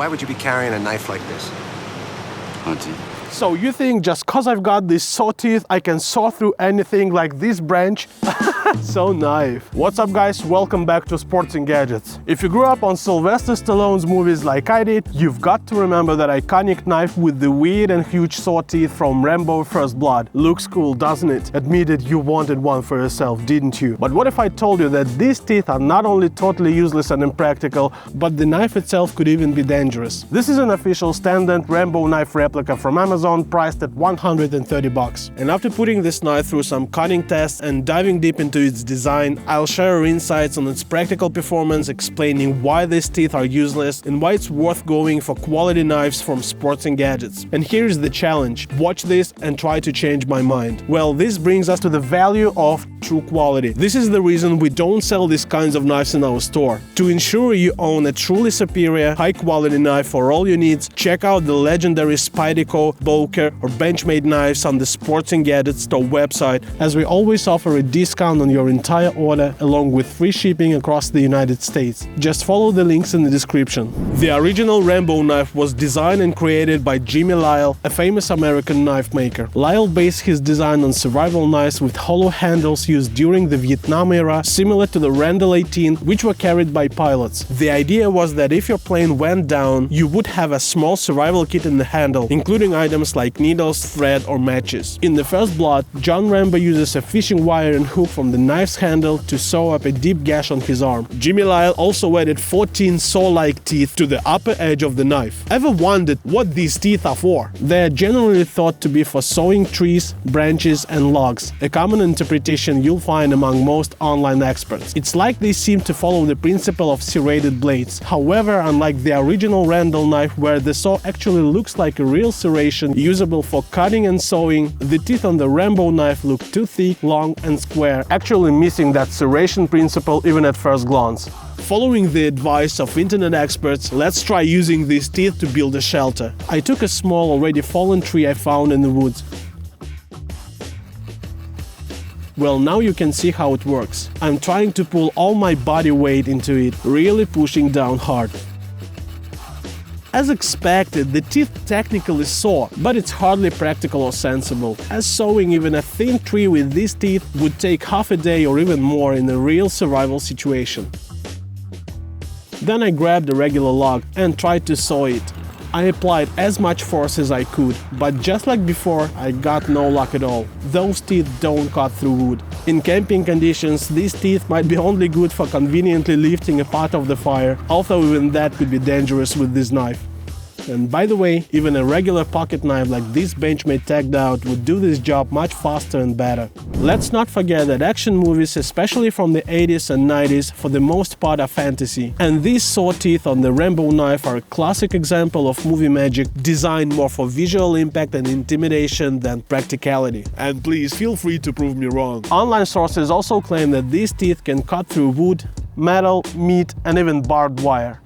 Why would you be carrying a knife like this? Hunting. So you think just cause I've got these saw teeth, I can saw through anything like this branch? So naive. What's up guys, welcome back to Sports and Gadgets. If you grew up on Sylvester Stallone's movies like I did, you've got to remember that iconic knife with the weird and huge saw teeth from Rambo First Blood. Looks cool, doesn't it? Admit it, you wanted one for yourself, didn't you? But what if I told you that these teeth are not only totally useless and impractical, but the knife itself could even be dangerous? This is an official standard Rambo knife replica from Amazon, priced at $130. And after putting this knife through some cutting tests and diving deep into its design, I'll share our insights on its practical performance, explaining why these teeth are useless and why it's worth going for quality knives from Sports and Gadgets. And here's the challenge: watch this and try to change my mind. Well, this brings us to the value of true quality. This is the reason we don't sell these kinds of knives in our store. To ensure you own a truly superior, high-quality knife for all your needs, check out the legendary Spyderco, Boker, or Benchmade knives on the Sports and Gadgets store website, as we always offer a discount on your entire order along with free shipping across the United States. Just follow the links in the description. The original Rambo knife was designed and created by Jimmy Lyle, a famous American knife maker. Lyle based his design on survival knives with hollow handles used during the Vietnam era, similar to the Randall 18, which were carried by pilots. The idea was that if your plane went down, you would have a small survival kit in the handle, including items like needles, thread, or matches. In the First Blood, John Rambo uses a fishing wire and hook from the knife's handle to sew up a deep gash on his arm. Jimmy Lyle also added 14 saw-like teeth to the upper edge of the knife. Ever wondered what these teeth are for? They are generally thought to be for sawing trees, branches, and logs, a common interpretation you'll find among most online experts. It's like they seem to follow the principle of serrated blades. However, unlike the original Randall knife, where the saw actually looks like a real serration usable for cutting and sewing, the teeth on the Rambo knife look too thick, long, and square, actually missing that serration principle even at first glance. Following the advice of internet experts, let's try using these teeth to build a shelter. I took a small, already fallen tree I found in the woods. Well, now you can see how it works. I'm trying to pull all my body weight into it, really pushing down hard. As expected, the teeth technically saw, but it's hardly practical or sensible, as sewing even a thin tree with these teeth would take half a day or even more in a real survival situation. Then I grabbed a regular log and tried to saw it. I applied as much force as I could, but just like before, I got no luck at all. Those teeth don't cut through wood. In camping conditions, these teeth might be only good for conveniently lifting a part of the fire, although even that could be dangerous with this knife. And by the way, even a regular pocket knife like this Benchmade tagged out would do this job much faster and better. Let's not forget that action movies, especially from the 80s and 90s, for the most part are fantasy. And these saw teeth on the Rambo knife are a classic example of movie magic, designed more for visual impact and intimidation than practicality. And please feel free to prove me wrong. Online sources also claim that these teeth can cut through wood, metal, meat, and even barbed wire.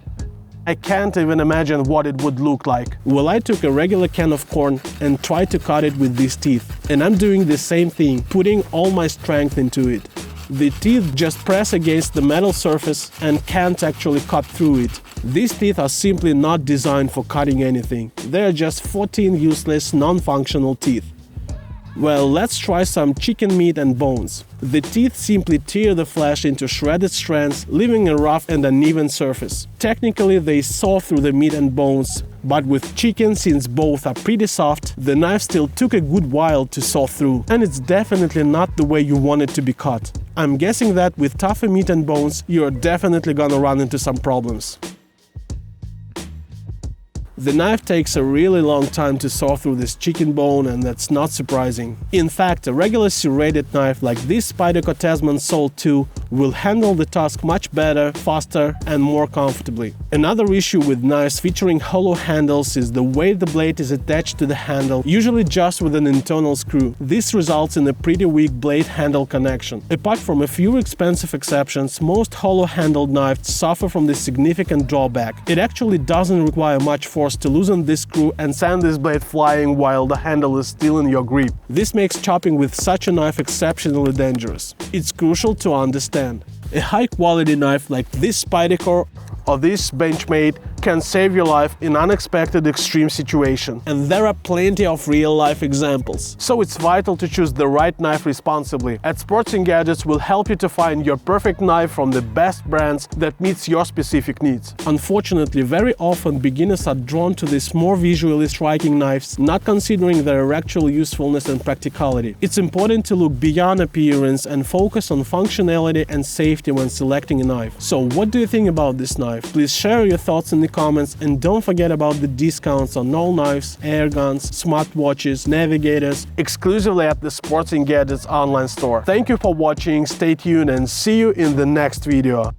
I can't even imagine what it would look like. Well, I took a regular can of corn and tried to cut it with these teeth. And I'm doing the same thing, putting all my strength into it. The teeth just press against the metal surface and can't actually cut through it. These teeth are simply not designed for cutting anything. They are just 14 useless, non-functional teeth. Well, let's try some chicken meat and bones. The teeth simply tear the flesh into shredded strands, leaving a rough and uneven surface. Technically, they saw through the meat and bones, but with chicken, since both are pretty soft, the knife still took a good while to saw through, and it's definitely not the way you want it to be cut. I'm guessing that with tougher meat and bones, you're definitely gonna run into some problems. The knife takes a really long time to saw through this chicken bone, and that's not surprising. In fact, a regular serrated knife like this Spyderco Tasman Salt 2 will handle the task much better, faster, and more comfortably. Another issue with knives featuring hollow handles is the way the blade is attached to the handle, usually just with an internal screw. This results in a pretty weak blade-handle connection. Apart from a few expensive exceptions, most hollow-handled knives suffer from this significant drawback. It actually doesn't require much force to loosen this screw and send this blade flying while the handle is still in your grip. This makes chopping with such a knife exceptionally dangerous. It's crucial to understand. A high-quality knife like this Spyderco or this Benchmade can save your life in unexpected extreme situations. And there are plenty of real-life examples. So it's vital to choose the right knife responsibly. At Sports & Gadgets, we'll help you to find your perfect knife from the best brands that meets your specific needs. Unfortunately, very often beginners are drawn to these more visually striking knives, not considering their actual usefulness and practicality. It's important to look beyond appearance and focus on functionality and safety when selecting a knife. So what do you think about this knife? Please share your thoughts in the comments, and don't forget about the discounts on all knives, air guns, smartwatches, navigators, exclusively at the Sports & Gadgets online store. Thank you for watching, stay tuned, and see you in the next video.